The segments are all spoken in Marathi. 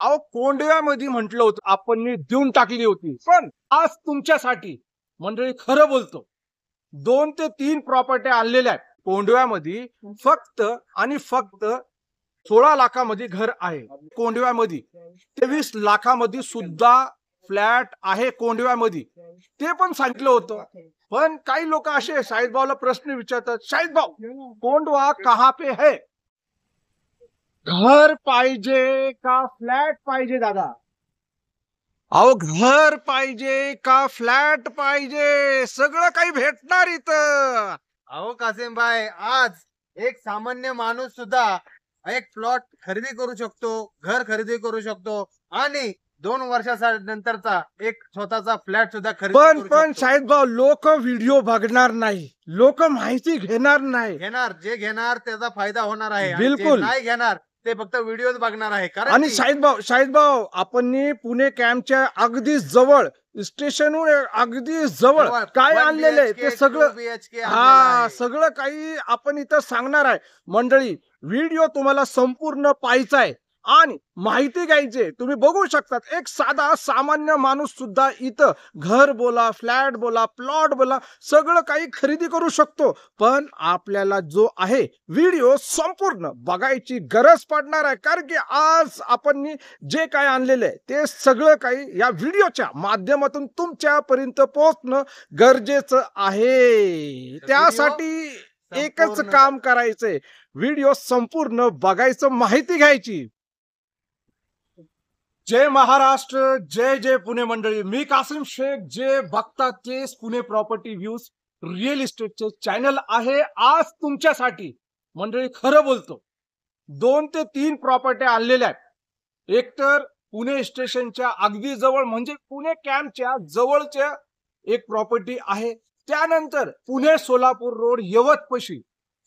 अहो कोंडव्यामध्ये म्हटलं होतं आपण देऊन टाकली होती, पण आज तुमच्यासाठी मंडळी खरं बोलतो 2 ते 3 प्रॉपर्ट्या आणलेल्या आहेत कोंडव्यामध्ये. फक्त आणि फक्त 16 लाखामध्ये घर आहे कोंडव्यामध्ये. 23 लाखामध्ये सुद्धा फ्लॅट आहे कोंडव्यामध्ये. ते पण सांगितलं होतं. पण काही लोक असे शाहिद भाऊला प्रश्न विचारतात, शाहिद भाऊ कोंडवा कहाँ पे है? घर पाहिजे का फ्लॅट पाहिजे दादा? अहो घर पाहिजे का फ्लॅट पाहिजे? सगळं काही भेटणार इथं. अहो कासिम भाई, आज एक सामान्य माणूस सुद्धा एक प्लॉट खरेदी करू शकतो, घर खरेदी करू शकतो आणि 2 वर्षाचा नंतरचा एक स्वतःचा फ्लॅट सुद्धा खरेदी करू शकतो. पण शाहिद भाऊ लोक व्हिडिओ बघणार नाही, लोक माहिती घेणार नाही. जे घेणार त्याचा फायदा होणार आहे, बिलकुल. नाही घेणार ते फक्त व्हिडिओ बघणार आहे. कारण आणि शाहिद भाऊ आपण पुणे कॅम्पच्या अगदी जवळ स्टेशनहून अगदी जवळ काय आणलेले ते सगळं सगळं काही आपण इथं सांगणार आहे. मंडळी व्हिडिओ तुम्हाला संपूर्ण पाहायचा आहे आणि माहिती घ्यायची. तुम्ही बघू शकतात एक साधा सामान्य माणूस सुद्धा इथं घर बोला, फ्लॅट बोला, प्लॉट बोला सगळं काही खरेदी करू शकतो. पण आपल्याला जो आहे व्हिडिओ संपूर्ण बघायची गरज पडणार आहे, कारण की आज आपण जे काय आणलेलं आहे ते सगळं काही या व्हिडिओच्या माध्यमातून तुमच्यापर्यंत पोहोचणं गरजेचं आहे. त्यासाठी एकच काम करायचंय, व्हिडिओ संपूर्ण बघायचं, माहिती घ्यायची. जय महाराष्ट्र, जय जय पुणे मंडळी. मी कासिम शेख. जे बघतात तेच पुणे प्रॉपर्टी व्ह्यूज रिअल इस्टेटचे चॅनल आहे आज तुमच्यासाठी. मंडळी खरं बोलतो 2 ते 3 प्रॉपर्ट्या आणलेल्या आहेत. एक तर पुणे स्टेशनच्या अगदी जवळ म्हणजे पुणे कॅम्पच्या जवळच्या एक प्रॉपर्टी आहे. त्यानंतर पुणे सोलापूर रोड यवतपशी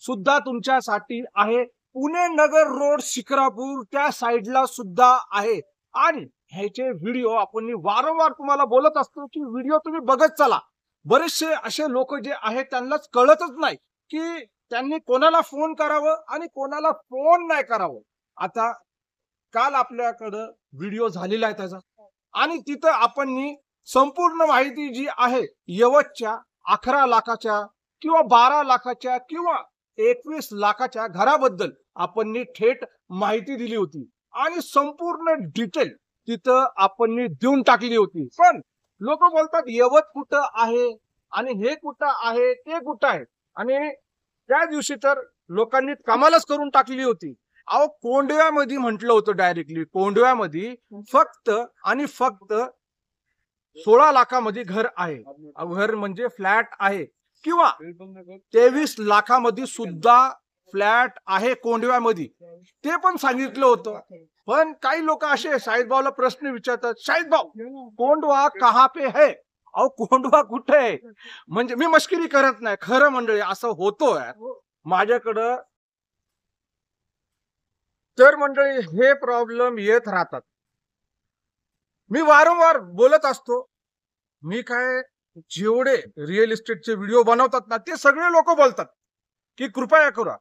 सुद्धा तुमच्यासाठी आहे. पुणे नगर रोड शिक्रापूर त्या साइडला सुद्धा आहे. आणि ह्याचे व्हिडिओ आपण वारंवार तुम्हाला बोलत असतो की व्हिडिओ तुम्ही बघत चला. बरेचसे असे लोक जे आहेत त्यांनाच कळतच नाही की त्यांनी कोणाला फोन करावं आणि कोणाला फोन नाही करावं. आता काल आपल्याकडं व्हिडिओ झालेला आहे त्याचा आणि तिथं आपण संपूर्ण माहिती जी आहे यवतच्या 11 लाखाच्या किंवा 12 लाखाच्या किंवा 21 लाखाच्या घराबद्दल आपण थेट माहिती दिली होती आणि संपूर्ण डिटेल तिथं आपण देऊन टाकली होती. पण लोक बोलतात यवत कुठं आहे आणि हे कुठं आहे ते कुठं आहे, आणि त्या दिवशी तर लोकांनी कमालच करून टाकली होती. अहो कोंडव्यामध्ये म्हटलं होतं डायरेक्टली, कोंडव्यामध्ये फक्त आणि फक्त 16 लाखामध्ये घर आहे. घर म्हणजे फ्लॅट आहे किंवा 23 लाखामध्ये सुद्धा फ्लॅट आहे कोंडव्यामध्ये. ते पण सांगितलं होतं. पण काही लोक असे शाहिद भाऊला प्रश्न विचारतात, शाहिद भाऊ कोंडवा कहाँ पे है? अहो कोंडवा कुठे आहे? म्हणजे मी मस्करी करत नाही, खरं मंडळी असं होतं माझ्याकडं. तर मंडळी हे प्रॉब्लेम येत राहतात. मी वारंवार बोलत असतो. मी काय जेवढे रिअल इस्टेटचे व्हिडिओ बनवतात ना ते सगळे लोक बोलतात की कृपया करा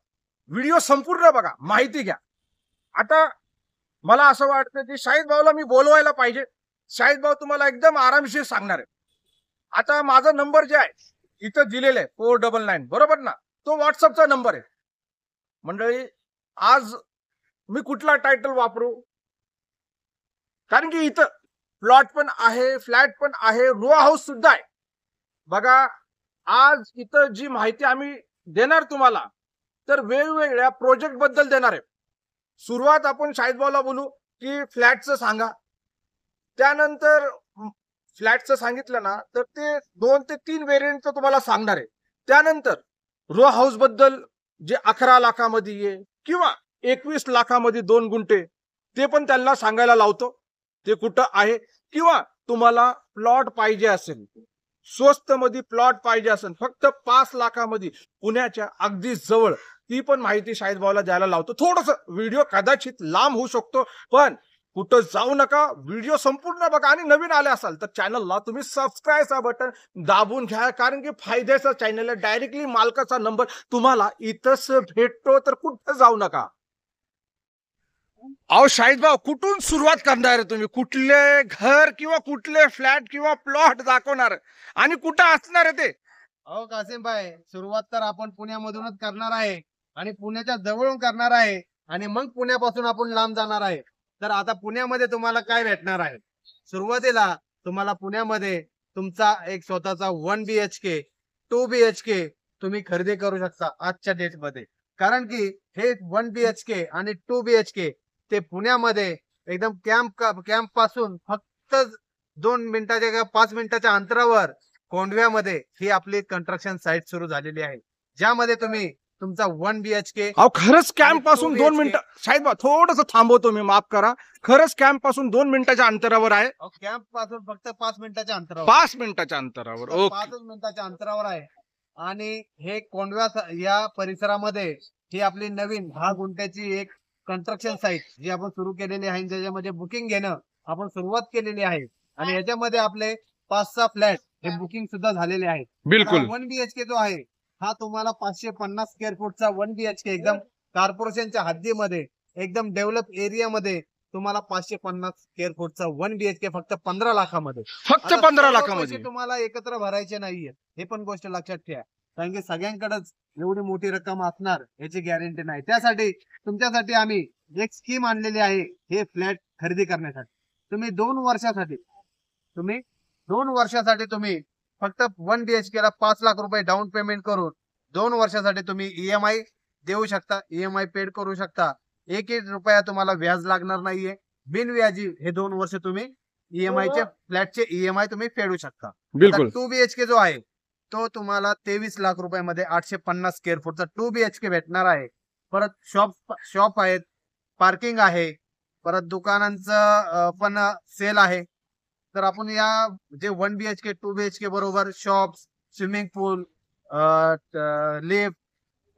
व्हिडिओ संपूर्ण बघा, माहिती घ्या. आता मला असं वाटतं की शाहिद भाऊला मी बोलवायला पाहिजे. शाहिद भाऊ तुम्हाला एकदम आरामशीर सांगणार आहे. आता माझा नंबर जे आहे इथं दिलेला आहे 499 बरोबर ना, तो व्हॉट्सअपचा नंबर आहे. मंडळी आज मी कुठला टायटल वापरू, कारण की इथं प्लॉट पण आहे, फ्लॅट पण आहे, रो हाऊस सुद्धा आहे. बघा आज इथं जी माहिती आम्ही देणार तुम्हाला तर वेगवेगळ्या प्रोजेक्ट बद्दल देणार आहे. सुरुवात आपण शाहिद भाऊला बोलू की फ्लॅटचं सांगा. त्यानंतर फ्लॅटचं सांगितलं ना तर ते 2 ते 3 व्हेरियंटचं तुम्हाला सांगणार आहे. त्यानंतर रो हाऊस बद्दल जे 11 लाखामध्ये आहे किंवा 21 लाखामध्ये 2 गुंठे ते पण त्यांना सांगायला लावतो ते कुठं आहे. किंवा तुम्हाला प्लॉट पाहिजे असेल, स्वस्त मध्ये प्लॉट पाहिजे असेल फक्त 5 लाखामध्ये पुण्याच्या अगदी जवळ, ती पण माहिती शाहिद भाऊला द्यायला लावतो. थोडस व्हिडिओ कदाचित लांब होऊ शकतो पण कुठं जाऊ नका, व्हिडिओ संपूर्ण बघा. आणि नवीन आले असाल तर चॅनलला तुम्ही सबस्क्राईबचा बटन दाबून घ्या, कारण की फायद्याचा चॅनल आहे. डायरेक्टली मालकाचा नंबर तुम्हाला इथंच भेटतो, तर कुठं जाऊ नका. अहो शाहिद भाऊ, कुठून सुरुवात करणार आहे तुम्ही? कुठले घर किंवा कुठले फ्लॅट किंवा प्लॉट दाखवणार आणि कुठं असणार आहे ते? अहो कासिम भाई, सुरुवात तर आपण पुण्यामधूनच करणार आहे आणि पुण्याच्या जवळून करणार आहे आणि मग पुण्यापासून आपण लांब जाणार आहे. तर आता पुण्यामध्ये तुम्हाला काय भेटणार आहे? सुरुवातीला तुम्हाला पुण्यामध्ये तुमचा एक स्वतःचा 1 BHK 2 BHK तुम्ही खरेदी करू शकता आजच्या डेट मध्ये. कारण की हे 1 BHK आणि 2 BHK ते पुण्यामध्ये एकदम कॅम्प पासून फक्त 2 मिनिटाच्या किंवा 5 मिनिटाच्या अंतरावर कोंढव्यामध्ये ही आपली कंस्ट्रक्शन साईट सुरू झालेली आहे, ज्यामध्ये तुम्ही तुमचा 1 BHK. अहो खरंच कॅम्प आणि पासून 2 2 BHK. मिनिटं, शाहिद भाऊ थोडस थांबवतो मी, माफ करा. खरंच कॅम्प पासून 2 मिनिटाच्या अंतरावर आहे. कॅम्प पासून फक्त 5 मिनिटाच्या अंतरावर 5 मिनिटाच्या अंतरावर. ओके. 5 मिनिटाच्या अंतरावर आहे. आणि हे कोंढव्या या परिसरामध्ये ही आपली नवीन 10 गुंठ्याची एक कंस्ट्रक्शन साईट जी आपण सुरू केलेली आहे, ज्याच्यामध्ये बुकिंग घेणं आपण सुरुवात केलेली आहे आणि याच्यामध्ये आपले 5-6 फ्लॅट हे बुकिंग सुद्धा झालेले आहेत. बिलकुल. 1 BHK जो आहे हा तुम्हाला 550 स्क्वेअर फूटचा 1 BHK एकदम कॉर्पोरेशनच्या हद्दीमध्ये एकदम डेव्हलप एरियामध्ये तुम्हाला 550 स्क्वेअर फूटचा 1 BHK फक्त 15 लाखामध्ये. फक्त आता 15 सर्व लाखामध्ये. पैसे तुम्हाला एकत्र भरायचे नाहीये, हे पण गोष्ट लक्षात ठेवा. कारण की सगळ्यांकडेच एवढी मोठी रक्कम असणार याची गॅरंटी नाही. त्यासाठी तुमच्यासाठी आम्ही एक स्कीम आणलेली आहे हे फ्लॅट खरेदी करण्यासाठी. तुम्ही 2 वर्षासाठी तुम्ही फक्त 1 BHK ला 5 लाख रुपये डाऊन पेमेंट करून 2 वर्षासाठी तुम्ही EMI देऊ शकता, EMI पेड करू शकता. 1 रुपया तुम्हाला व्याज लागणार नाहीये. बिनव्याजी हे 2 वर्ष तुम्ही EMI चे फ्लॅटचे EMI तुम्ही फेडू शकता. बिलकुल. 2 BHK जो आहे तो तुम्हाला 23 लाख रुपयामध्ये 850 स्क्वेअर फूटचा 2 BHK भेटणार आहे. परत शॉप आहेत, पार्किंग आहे, परत दुकानांचं पण सेल आहे. तर आपण या जे 1 BHK 2 BHK बरोबर शॉप, स्विमिंग पूल, लिफ्ट,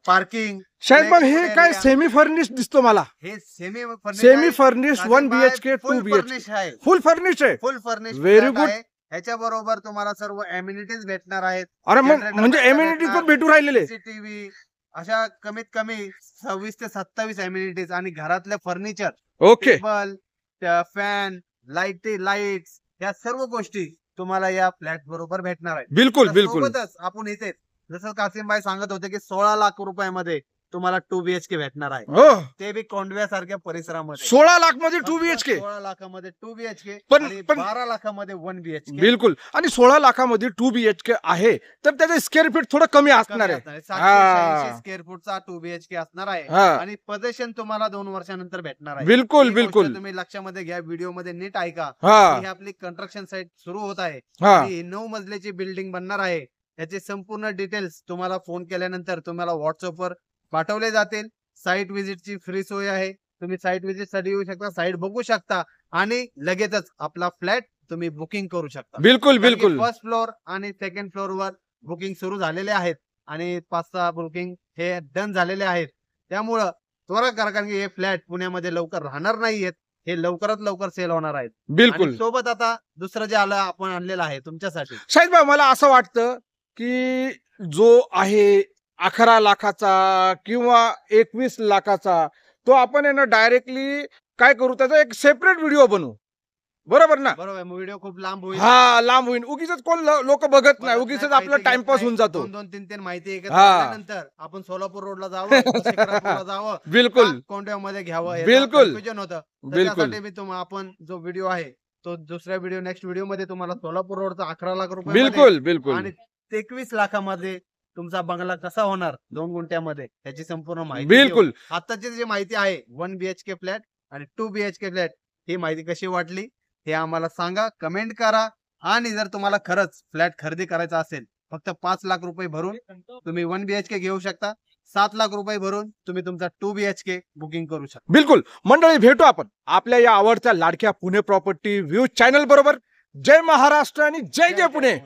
पार्किंग. शाहिद भाऊ हे काय सेमी फर्निश दिसतो मला? हे semi semi furnish 1 BHK 2 BHK furnish आहे, फुल फर्निश आहे. फुल फर्निश. Very good. ह्याच्या बरोबर तुम्हाला सर्व एम्युनिटीज भेटणार आहेत. अरे Generator म्हणजे भेटणार, एम्युनिटीज पण भेटू राहिलेले. CCTV अशा कमीत कमी 26 ते 27 एम्युनिटीज आणि घरातले furniture, okay. Table, fan, lights या सर्व गोष्टी तुम्हाला या फ्लॅट बरोबर भेटणार आहेत. बिलकुल तर बिलकुल. सोबतच आपण इथे जसं कासिम भाई सांगत होते की 16 लाख रुपयामध्ये तुम्हाला 2 BHK भेटणार आहे, हो. ते बी कोंढव्या सारख्या परिसरामध्ये. 16 लाख मध्ये 2 BHK. 16 लाखामध्ये 2 BHK पण- आणि पण- 12 लाखामध्ये 1 BHK. बिलकुल. आणि 16 लाखामध्ये 2 BHK आहे तर त्याचं स्क्वेअर फीट थोडं कमी असणार आहे. 780 स्क्वेअर फूटचा 2 BHK असणार आहे हा. आणि पोझिशन तुम्हाला 2 वर्षानंतर भेटणार आहे. बिलकुल ही गोष्ट बिलकुल. तुम्ही लक्षामध्ये घ्या, व्हिडिओ मध्ये नीट ऐका. हा ही आपली कंस्ट्रक्शन साईट सुरू होत आहे. हा. ही 9 मजल्याची बिल्डिंग बनणार आहे. याचे संपूर्ण डिटेल्स तुम्हाला फोन केल्यानंतर तुम्हाला व्हॉट्सअपवर पाठवले जातील. साईट व्हिजिटची फ्री सोय आहे. तुम्ही साईट व्हिजिट साठी येऊ शकता, साईट बघू शकता आणि लगेचच आपला फ्लॅट तुम्ही बुकिंग करू शकता. बिलकुल बिलकुल. फर्स्ट फ्लोअर आणि सेकंड फ्लोअर वर बुकिंग सुरू झालेले आहेत आणि 5-6 बुकिंग हे डन झालेले आहेत. त्यामुळं त्वरा करा, कारण की हे फ्लॅट पुण्यामध्ये लवकर राहणार नाहीयेत. हे लवकरात लवकर सेल होणार आहेत. बिलकुल. आणि सोबत आता दुसरं जे आलं आपण आणलेलं आहे तुमच्यासाठी. शाहिद भाई मला असं वाटतं की जो आहे 11 लाखाचा किंवा 21 लाखाचा तो आपण आहे ना डायरेक्टली काय करू, त्याचा एक सेपरेट व्हिडिओ बनवू. बरोबर ना? बरोबर, व्हिडिओ खूप लांब होईल. हा लांब होईल. उगीच कोण लोक बघत नाही, उगीच आपला टाइमपास होऊन जातो. 2-3 माहिती एकत्र हा. झाल्यानंतर आपण सोलापूर रोडला जावं, शिक्रापूरला जावं, बिलकुल कोंढव्यामध्ये घ्यावं, बिलकुल. कन्फ्युजन होतं. तर बिलकुल. त्यासाठी मी तुम्हाला आपण जो व्हिडिओ आहे तो दुसऱ्या नेक्स्ट व्हिडिओ मध्ये तुम्हाला सोलापूर रोडचा 11 लाख रुपये बिलकुल बिलकुल. आणि 23 लाखामध्ये तुमचा बंगला कसा होणार 2 गुंठ्यामध्ये त्याची संपूर्ण माहिती बिलकुल. देऊ. आताची जी माहिती आहे 1 BHK फ्लॅट आणि 2 BHK फ्लॅट, ही माहिती कशी वाटली हे आम्हाला सांगा, कमेंट करा. आणि जर तुम्हाला खरंच फ्लॅट खरेदी करायचा असेल, फक्त 5 लाख रुपये भरून तुम्ही 1 BHK घेऊ शकता. 7 लाख रुपये भरून तुम्ही तुमचा 2 BHK बुकिंग करू शकता. बिलकुल. मंडळी भेटू आपण आपल्या या आवडत्या लाडक्या पुणे प्रॉपर्टी व्ह्यू चॅनल बरोबर. जय महाराष्ट्र आणि जय जय पुणे.